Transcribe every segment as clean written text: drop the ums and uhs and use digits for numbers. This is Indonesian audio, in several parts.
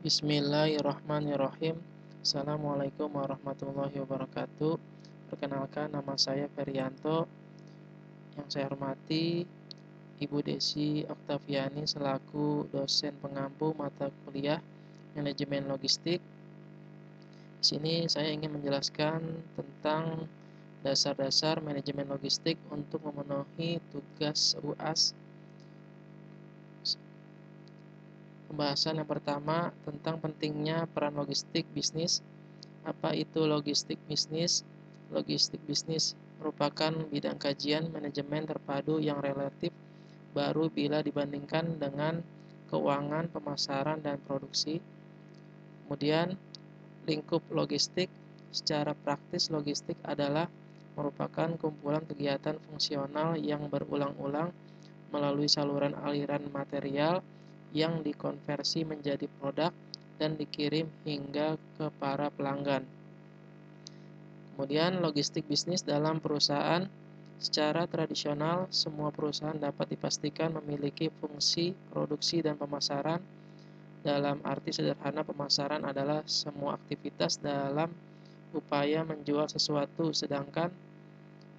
Bismillahirrahmanirrahim. Assalamualaikum warahmatullahi wabarakatuh. Perkenalkan, nama saya Ferianto. Yang saya hormati Ibu Desi Oktaviani selaku dosen pengampu mata kuliah Manajemen Logistik. Di sini saya ingin menjelaskan tentang dasar-dasar manajemen logistik untuk memenuhi tugas UAS. Pembahasan yang pertama tentang pentingnya peran logistik bisnis. Apa itu logistik bisnis? Logistik bisnis merupakan bidang kajian manajemen terpadu yang relatif baru bila dibandingkan dengan keuangan, pemasaran, dan produksi. Kemudian, lingkup logistik. Secara praktis, logistik adalah merupakan kumpulan kegiatan fungsional yang berulang-ulang melalui saluran aliran material yang dikonversi menjadi produk dan dikirim hingga ke para pelanggan. Kemudian logistik bisnis dalam perusahaan. Secara tradisional, semua perusahaan dapat dipastikan memiliki fungsi produksi dan pemasaran. Dalam arti sederhana, pemasaran adalah semua aktivitas dalam upaya menjual sesuatu, sedangkan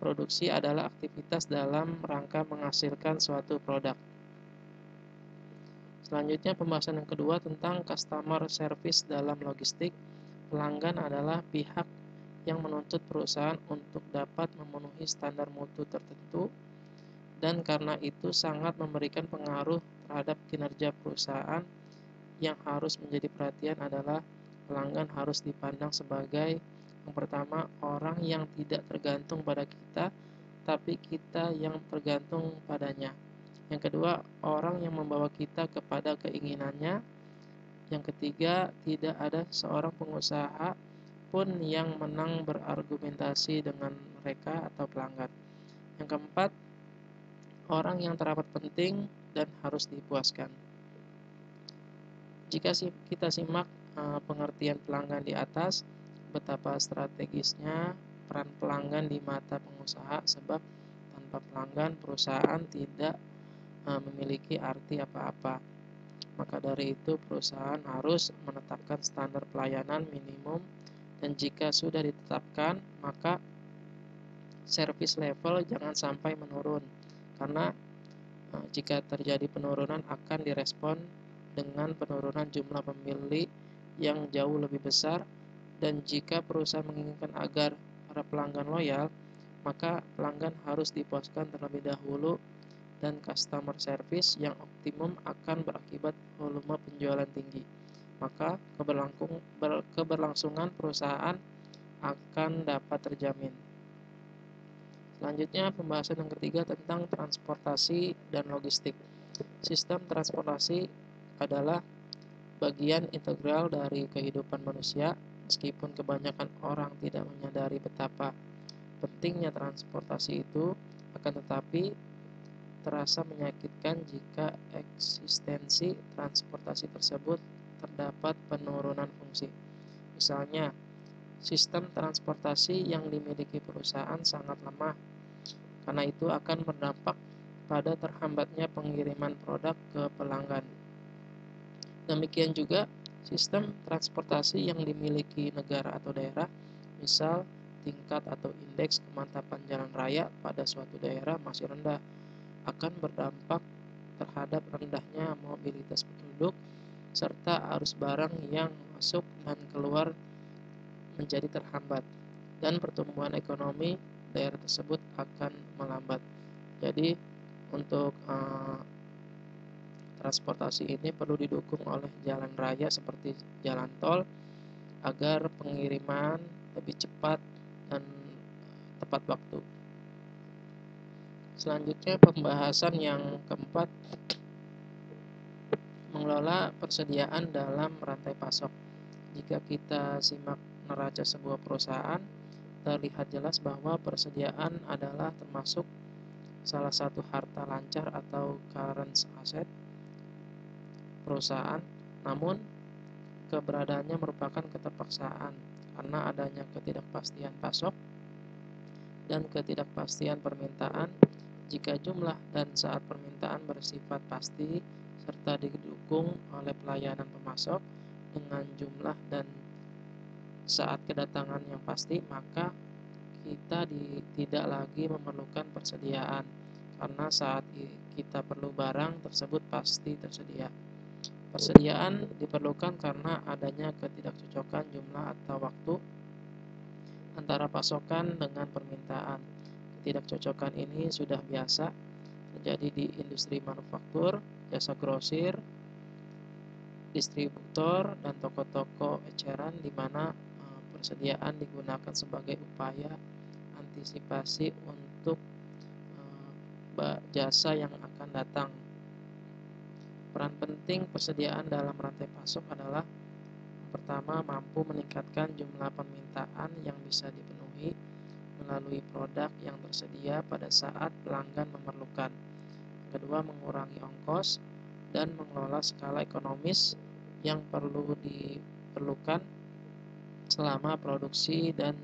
produksi adalah aktivitas dalam rangka menghasilkan suatu produk. Selanjutnya, pembahasan yang kedua tentang customer service dalam logistik. Pelanggan adalah pihak yang menuntut perusahaan untuk dapat memenuhi standar mutu tertentu, dan karena itu sangat memberikan pengaruh terhadap kinerja perusahaan. Yang harus menjadi perhatian adalah pelanggan harus dipandang sebagai yang pertama, orang yang tidak tergantung pada kita, tapi kita yang tergantung padanya. Yang kedua, orang yang membawa kita kepada keinginannya. Yang ketiga, tidak ada seorang pengusaha pun yang menang berargumentasi dengan mereka atau pelanggan. Yang keempat, orang yang teramat penting dan harus dipuaskan. Jika kita simak pengertian pelanggan di atas, betapa strategisnya peran pelanggan di mata pengusaha, sebab tanpa pelanggan perusahaan tidak memiliki arti apa-apa. Maka dari itu perusahaan harus menetapkan standar pelayanan minimum, dan jika sudah ditetapkan maka service level jangan sampai menurun, karena jika terjadi penurunan akan direspon dengan penurunan jumlah pembeli yang jauh lebih besar. Dan jika perusahaan menginginkan agar para pelanggan loyal, maka pelanggan harus dipuaskan terlebih dahulu, dan customer service yang optimum akan berakibat volume penjualan tinggi. Maka keberlangsungan perusahaan akan dapat terjamin. Selanjutnya, pembahasan yang ketiga tentang transportasi dan logistik. Sistem transportasi adalah bagian integral dari kehidupan manusia, meskipun kebanyakan orang tidak menyadari betapa pentingnya transportasi itu, akan tetapi terasa menyakitkan jika eksistensi transportasi tersebut terdapat penurunan fungsi. Misalnya, sistem transportasi yang dimiliki perusahaan sangat lemah, karena itu akan berdampak pada terhambatnya pengiriman produk ke pelanggan. Demikian juga sistem transportasi yang dimiliki negara atau daerah, misal tingkat atau indeks kemantapan jalan raya pada suatu daerah masih rendah, akan berdampak terhadap rendahnya mobilitas penduduk serta arus barang yang masuk dan keluar menjadi terhambat, dan pertumbuhan ekonomi daerah tersebut akan melambat. Jadi untuk transportasi ini perlu didukung oleh jalan raya seperti jalan tol agar pengiriman lebih cepat dan tepat waktu. Selanjutnya, pembahasan yang keempat, mengelola persediaan dalam rantai pasok. Jika kita simak neraca sebuah perusahaan, terlihat jelas bahwa persediaan adalah termasuk salah satu harta lancar atau current asset perusahaan. Namun, keberadaannya merupakan keterpaksaan karena adanya ketidakpastian pasok dan ketidakpastian permintaan. Jika jumlah dan saat permintaan bersifat pasti serta didukung oleh pelayanan pemasok, dengan jumlah dan saat kedatangan yang pasti, maka kita tidak lagi memerlukan persediaan, karena saat kita perlu barang tersebut pasti tersedia. Persediaan diperlukan karena adanya ketidakcocokan jumlah atau waktu antara pasokan dengan permintaan. Ketidakcocokan ini sudah biasa terjadi di industri manufaktur, jasa grosir, distributor, dan toko-toko eceran, di mana persediaan digunakan sebagai upaya antisipasi untuk jasa yang akan datang. Peran penting persediaan dalam rantai pasok adalah: yang pertama, mampu meningkatkan jumlah permintaan yang bisa dipenuhi melalui produk yang tersedia pada saat pelanggan memerlukan. Kedua, mengurangi ongkos dan mengelola skala ekonomis yang diperlukan selama produksi dan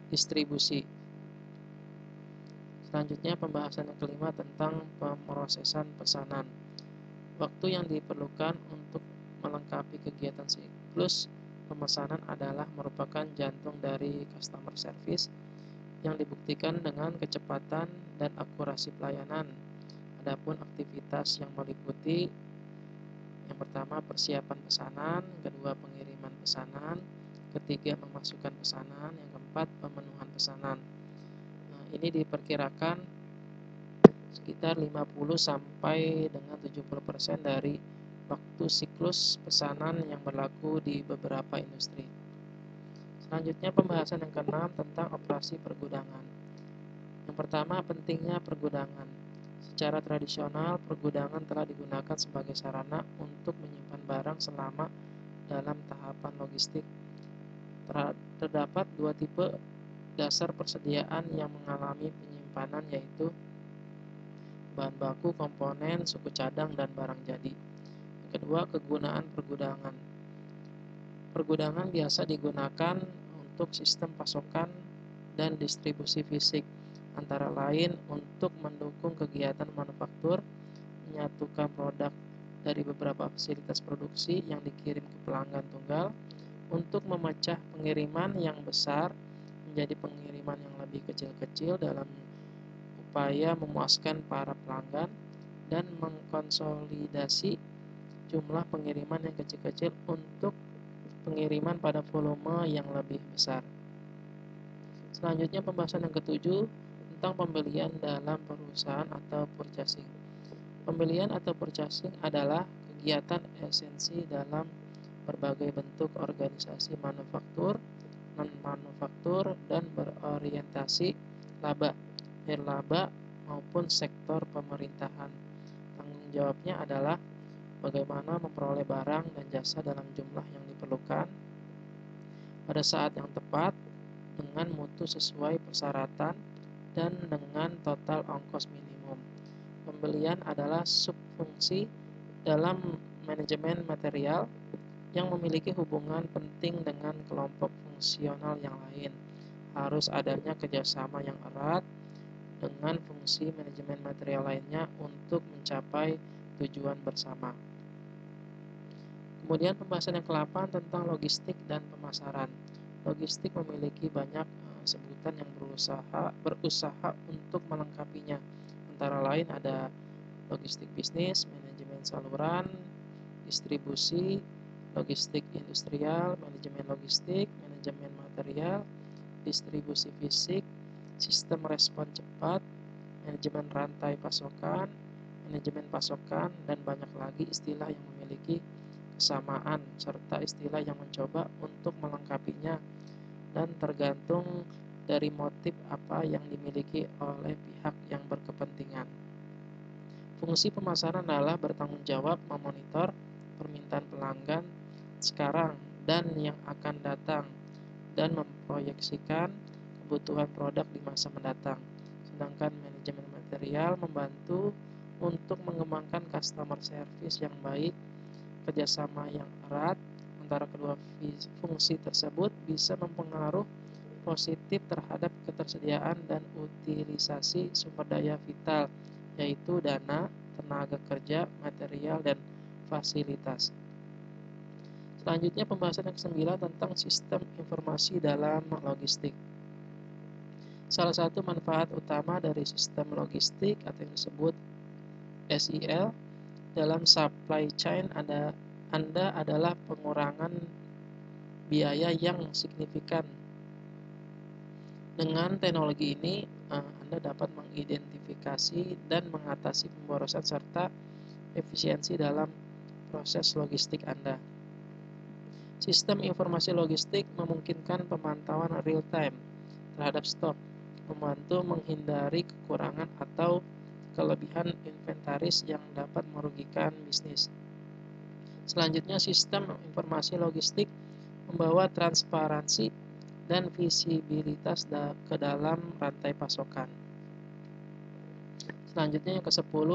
distribusi. Selanjutnya, pembahasan yang kelima tentang pemrosesan pesanan. Waktu yang diperlukan untuk melengkapi kegiatan siklus pemesanan adalah merupakan jantung dari customer service yang dibuktikan dengan kecepatan dan akurasi pelayanan. Adapun aktivitas yang meliputi: yang pertama, persiapan pesanan; kedua, pengiriman pesanan; ketiga, memasukkan pesanan; yang keempat, pemenuhan pesanan. Ini diperkirakan sekitar 50 sampai dengan 70% dari waktu siklus pesanan yang berlaku di beberapa industri. Selanjutnya, pembahasan yang keenam tentang operasi pergudangan. Yang pertama, pentingnya pergudangan. Secara tradisional, pergudangan telah digunakan sebagai sarana untuk menyimpan barang selama dalam tahapan logistik. Terdapat dua tipe dasar persediaan yang mengalami penyimpanan, yaitu bahan baku, komponen, suku cadang, dan barang jadi. Yang kedua, kegunaan pergudangan. Pergudangan biasa digunakan untuk sistem pasokan dan distribusi fisik, antara lain untuk mendukung kegiatan manufaktur, menyatukan produk dari beberapa fasilitas produksi yang dikirim ke pelanggan tunggal, untuk memecah pengiriman yang besar menjadi pengiriman yang lebih kecil-kecil dalam upaya memuaskan para pelanggan, dan mengkonsolidasi jumlah pengiriman yang kecil-kecil untuk pengiriman pada volume yang lebih besar. Selanjutnya, pembahasan yang ketujuh tentang pembelian dalam perusahaan atau purchasing. Pembelian atau purchasing adalah kegiatan esensi dalam berbagai bentuk organisasi manufaktur, non-manufaktur, dan berorientasi laba, nirlaba, maupun sektor pemerintahan. Tanggung jawabnya adalah bagaimana memperoleh barang dan jasa dalam jumlah yang diperlukan pada saat yang tepat, dengan mutu sesuai persyaratan, dan dengan total ongkos minimum. Pembelian adalah subfungsi dalam manajemen material yang memiliki hubungan penting dengan kelompok fungsional yang lain. Harus adanya kerjasama yang erat dengan fungsi manajemen material lainnya untuk mencapai tujuan bersama. Kemudian, pembahasan yang ke-8 tentang logistik dan pemasaran. Logistik memiliki banyak sebutan yang berusaha untuk melengkapinya. Antara lain ada logistik bisnis, manajemen saluran, distribusi, logistik industrial, manajemen logistik, manajemen material, distribusi fisik, sistem respon cepat, manajemen rantai pasokan, manajemen pasokan, dan banyak lagi istilah yang memiliki kesamaan serta istilah yang mencoba untuk melengkapinya, dan tergantung dari motif apa yang dimiliki oleh pihak yang berkepentingan. Fungsi pemasaran adalah bertanggung jawab memonitor permintaan pelanggan sekarang dan yang akan datang, dan memproyeksikan kebutuhan produk di masa mendatang. Sedangkan manajemen material membantu untuk mengembangkan customer service yang baik. Kerjasama yang erat antara kedua fungsi tersebut bisa mempengaruhi positif terhadap ketersediaan dan utilisasi sumber daya vital, yaitu dana, tenaga kerja, material, dan fasilitas. Selanjutnya pembahasan yang ke-9 tentang sistem informasi dalam logistik. Salah satu manfaat utama dari sistem logistik atau yang disebut SIL dalam supply chain Anda adalah pengurangan biaya yang signifikan. Dengan teknologi ini, Anda dapat mengidentifikasi dan mengatasi pemborosan serta efisiensi dalam proses logistik Anda. Sistem informasi logistik memungkinkan pemantauan real-time terhadap stok, membantu menghindari kekurangan atau kelebihan inventaris yang dapat merugikan bisnis. Selanjutnya, sistem informasi logistik membawa transparansi dan visibilitas ke dalam rantai pasokan. Selanjutnya yang ke-10,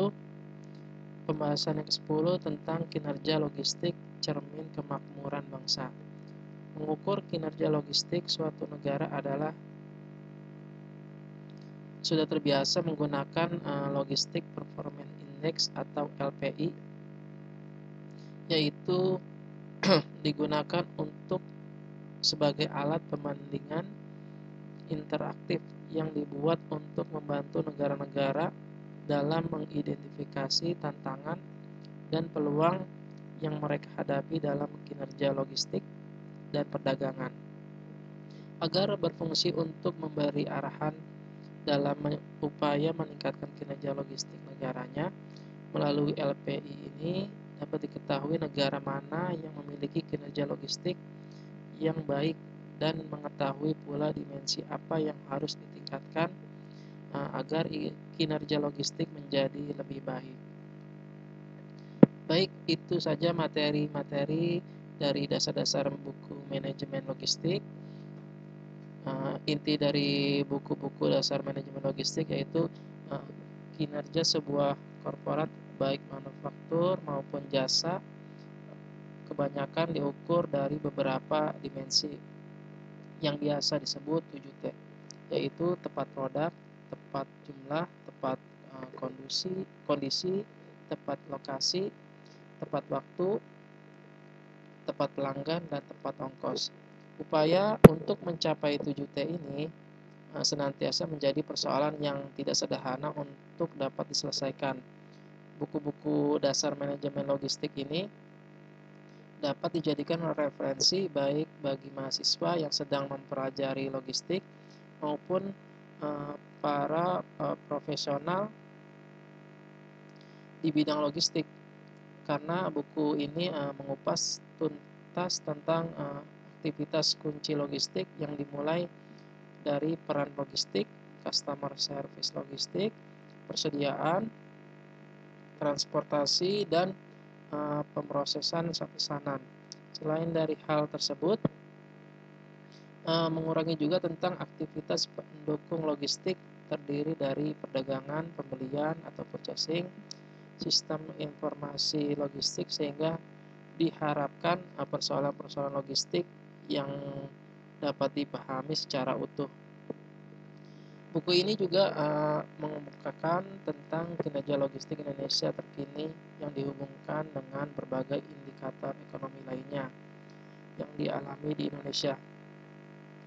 pembahasan yang ke-10 tentang kinerja logistik cermin kemakmuran bangsa. Mengukur kinerja logistik suatu negara adalah sudah terbiasa menggunakan Logistic Performance Index atau LPI, yaitu digunakan untuk sebagai alat pembandingan interaktif yang dibuat untuk membantu negara-negara dalam mengidentifikasi tantangan dan peluang yang mereka hadapi dalam kinerja logistik dan perdagangan. Agar berfungsi untuk memberi arahan dalam upaya meningkatkan kinerja logistik negaranya, melalui LPI ini dapat diketahui negara mana yang memiliki kinerja logistik yang baik dan mengetahui pula dimensi apa yang harus ditingkatkan agar kinerja logistik menjadi lebih baik. Baik, itu saja materi-materi dari dasar-dasar buku manajemen logistik. Inti dari buku-buku dasar manajemen logistik yaitu kinerja sebuah korporat baik manufaktur maupun jasa kebanyakan diukur dari beberapa dimensi yang biasa disebut 7T, yaitu tepat produk, tepat jumlah, tepat kondisi, tepat lokasi, tepat waktu, tepat pelanggan, dan tepat ongkos. Upaya untuk mencapai 7T ini senantiasa menjadi persoalan yang tidak sederhana untuk dapat diselesaikan. Buku-buku dasar manajemen logistik ini dapat dijadikan referensi baik bagi mahasiswa yang sedang mempelajari logistik maupun para profesional di bidang logistik, karena buku ini mengupas tuntas tentang aktivitas kunci logistik yang dimulai dari peran logistik, customer service logistik, persediaan, transportasi, dan pemrosesan pesanan. Selain dari hal tersebut, mengurangi juga tentang aktivitas pendukung logistik terdiri dari perdagangan, pembelian atau purchasing, sistem informasi logistik, sehingga diharapkan persoalan-persoalan logistik yang dapat dipahami secara utuh. Buku ini juga mengemukakan tentang kinerja logistik Indonesia terkini yang dihubungkan dengan berbagai indikator ekonomi lainnya yang dialami di Indonesia,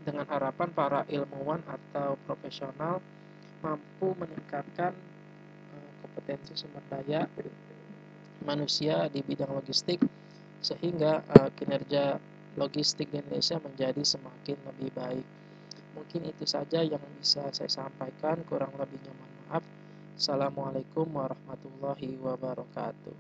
dengan harapan para ilmuwan atau profesional mampu meningkatkan kompetensi sumber daya manusia di bidang logistik sehingga kinerja logistik di Indonesia menjadi semakin lebih baik. Mungkin itu saja yang bisa saya sampaikan, kurang lebihnya mohon maaf. Assalamualaikum warahmatullahi wabarakatuh.